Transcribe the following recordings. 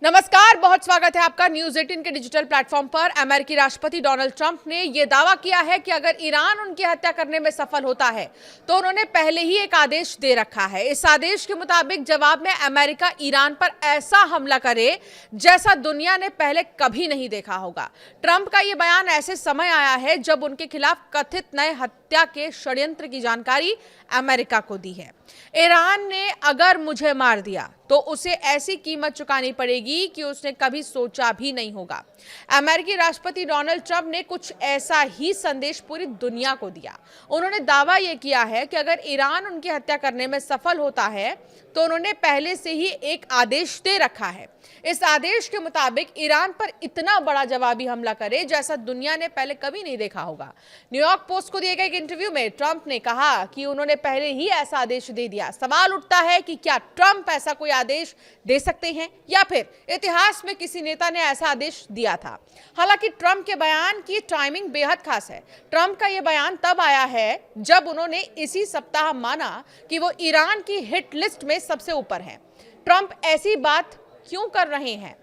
नमस्कार, बहुत स्वागत है आपका न्यूज 18 के डिजिटल प्लेटफॉर्म पर। अमेरिकी राष्ट्रपति डोनाल्ड ट्रंप ने यह दावा किया है कि अगर ईरान उनकी हत्या करने में सफल होता है तो उन्होंने पहले ही एक आदेश दे रखा है। इस आदेश के मुताबिक जवाब में अमेरिका ईरान पर ऐसा हमला करे जैसा दुनिया ने पहले कभी नहीं देखा होगा। ट्रंप का यह बयान ऐसे समय आया है जब उनके खिलाफ कथित नए हत्या के षड्यंत्र की जानकारी अमेरिका को दी है। ईरान ने अगर मुझे मार दिया तो उसे ऐसी कीमत चुकानी पड़ेगी कि उसने कभी सोचा भी नहीं होगा। अमेरिकी राष्ट्रपति डोनाल्ड ट्रंप ने कुछ ऐसा ही संदेश पूरी दुनिया को दिया। उन्होंने दावा यह किया है कि अगर ईरान उनकी हत्या करने में सफल होता है तो उन्होंने पहले से ही एक आदेश दे रखा है। इस आदेश के मुताबिक ईरान पर इतना बड़ा जवाबी हमला करे जैसा दुनिया ने पहले कभी नहीं देखा होगा। न्यूयॉर्क पोस्ट को दिए गए एक इंटरव्यू में ट्रंप ने कहा कि उन्होंने पहले ही ऐसा आदेश दे दिया। सवाल उठता है कि क्या ट्रंप ऐसा कोई आदेश दे सकते हैं या फिर इतिहास में किसी नेता ने ऐसा आदेश दिया था। हालांकि ट्रंप के बयान की टाइमिंग बेहद खास है। ट्रंप का यह बयान तब आया है जब उन्होंने इसी सप्ताह माना कि वो ईरान की हिट लिस्ट में सबसे ऊपर हैं। ट्रंप ऐसी बात क्यों कर रहे हैं?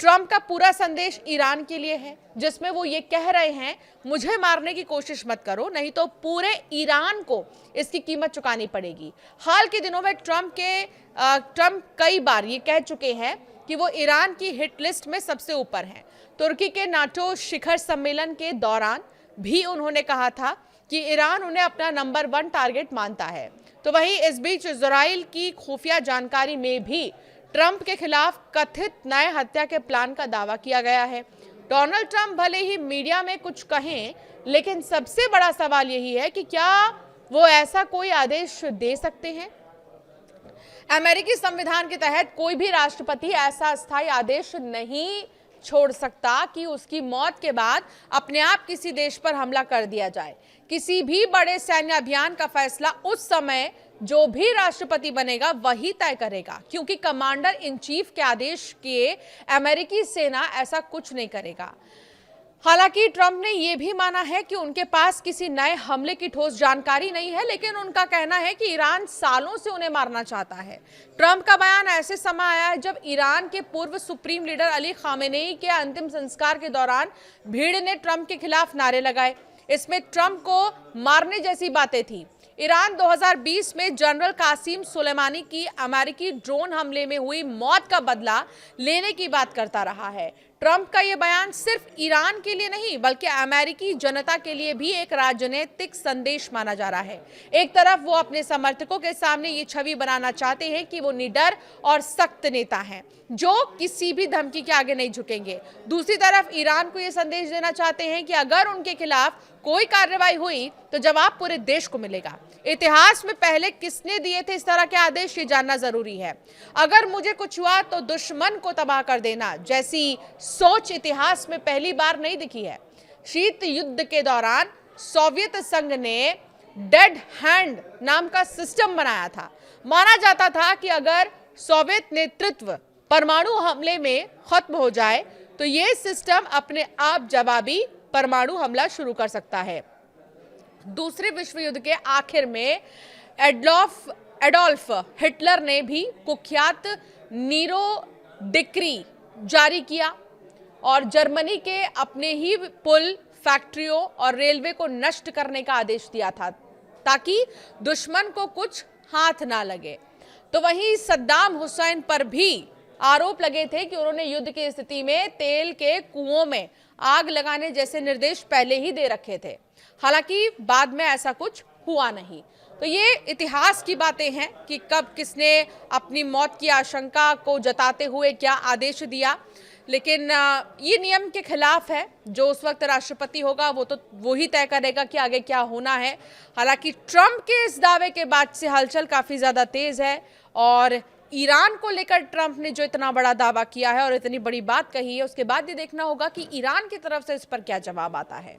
ट्रंप का पूरा संदेश ईरान के लिए है, जिसमें वो ये कह रहे हैं मुझे मारने की कोशिश मत करो, नहीं तो पूरे ईरान को इसकी कीमत चुकानी पड़ेगी। हाल के दिनों में ट्रंप कई बार ये कह चुके हैं कि वो ईरान की हिट लिस्ट में सबसे ऊपर हैं। तुर्की के नाटो शिखर सम्मेलन के दौरान भी उन्होंने कहा था कि ईरान उन्हें अपना नंबर 1 टारगेट मानता है। तो वहीं इस बीच इजराइल की खुफिया जानकारी में भी ट्रंप के खिलाफ कथित नए हत्या के प्लान का दावा किया गया है। डोनाल्ड ट्रंप भले ही मीडिया में कुछ कहें, लेकिन सबसे बड़ा सवाल यही है कि क्या वो ऐसा कोई आदेश दे सकते हैं? अमेरिकी संविधान के तहत कोई भी राष्ट्रपति ऐसा अस्थायी आदेश नहीं छोड़ सकता कि उसकी मौत के बाद अपने आप किसी देश पर हमला कर दिया जाए। किसी भी बड़े सैन्य अभियान का फैसला उस समय जो भी राष्ट्रपति बनेगा वही तय करेगा, क्योंकि कमांडर इन चीफ के आदेश के अमेरिकी सेना ऐसा कुछ नहीं करेगा। हालांकि ट्रंप ने यह भी माना है कि उनके पास किसी नए हमले की ठोस जानकारी नहीं है, लेकिन उनका कहना है कि ईरान सालों से उन्हें मारना चाहता है। ट्रंप का बयान ऐसे समय आया है जब ईरान के पूर्व सुप्रीम लीडर अली खामेनेई के अंतिम संस्कार के दौरान भीड़ ने ट्रंप के खिलाफ नारे लगाए। इसमें ट्रंप को मारने जैसी बातें थी। ईरान 2020 में जनरल कासिम सुलेमानी की अमेरिकी ड्रोन हमले में हुई मौत का बदला लेने की बात करता रहा है। ट्रंप का यह बयान सिर्फ ईरान के लिए नहीं बल्कि अमेरिकी जनता के लिए भी एक राजनीतिक संदेश माना जा रहा है। एक तरफ वो अपने समर्थकों के सामने ये छवि बनाना चाहते हैं कि वो निडर और सख्त नेता हैं जो किसी भी धमकी के आगे नहीं झुकेंगे। दूसरी तरफ ईरान को ये संदेश देना चाहते हैं कि अगर उनके खिलाफ कोई कार्रवाई हुई तो जवाब पूरे देश को मिलेगा। इतिहास में पहले किसने दिए थे इस तरह के आदेश, ये जानना जरूरी है। अगर मुझे कुछ हुआ तो दुश्मन को तबाह कर देना जैसी सोच इतिहास में पहली बार नहीं दिखी है। शीत युद्ध के दौरान सोवियत संघ ने डेड हैंड नाम का सिस्टम बनाया था। माना जाता था कि अगर सोवियत नेतृत्व परमाणु हमले में खत्म हो जाए तो ये सिस्टम अपने आप जवाबी परमाणु हमला शुरू कर सकता है। दूसरे विश्व युद्ध के आखिर में एडोल्फ हिटलर ने भी कुख्यात नीरो डिक्री जारी किया और जर्मनी के अपने ही पुल, फैक्ट्रियों और रेलवे को नष्ट करने का आदेश दिया था ताकि दुश्मन को कुछ हाथ ना लगे। तो वहीं सद्दाम हुसैन पर भी आरोप लगे थे कि उन्होंने युद्ध की स्थिति में तेल के कुओं में आग लगाने जैसे निर्देश पहले ही दे रखे थे। हालांकि बाद में ऐसा कुछ हुआ नहीं। तो ये इतिहास की बातें हैं कि कब किसने अपनी मौत की आशंका को जताते हुए क्या आदेश दिया, लेकिन ये नियम के खिलाफ है। जो उस वक्त राष्ट्रपति होगा वो ही तय करेगा कि आगे क्या होना है। हालांकि ट्रंप के इस दावे के बाद से हलचल काफी ज्यादा तेज है और ईरान को लेकर ट्रंप ने जो इतना बड़ा दावा किया है और इतनी बड़ी बात कही है, उसके बाद ये देखना होगा कि ईरान की तरफ से इस पर क्या जवाब आता है।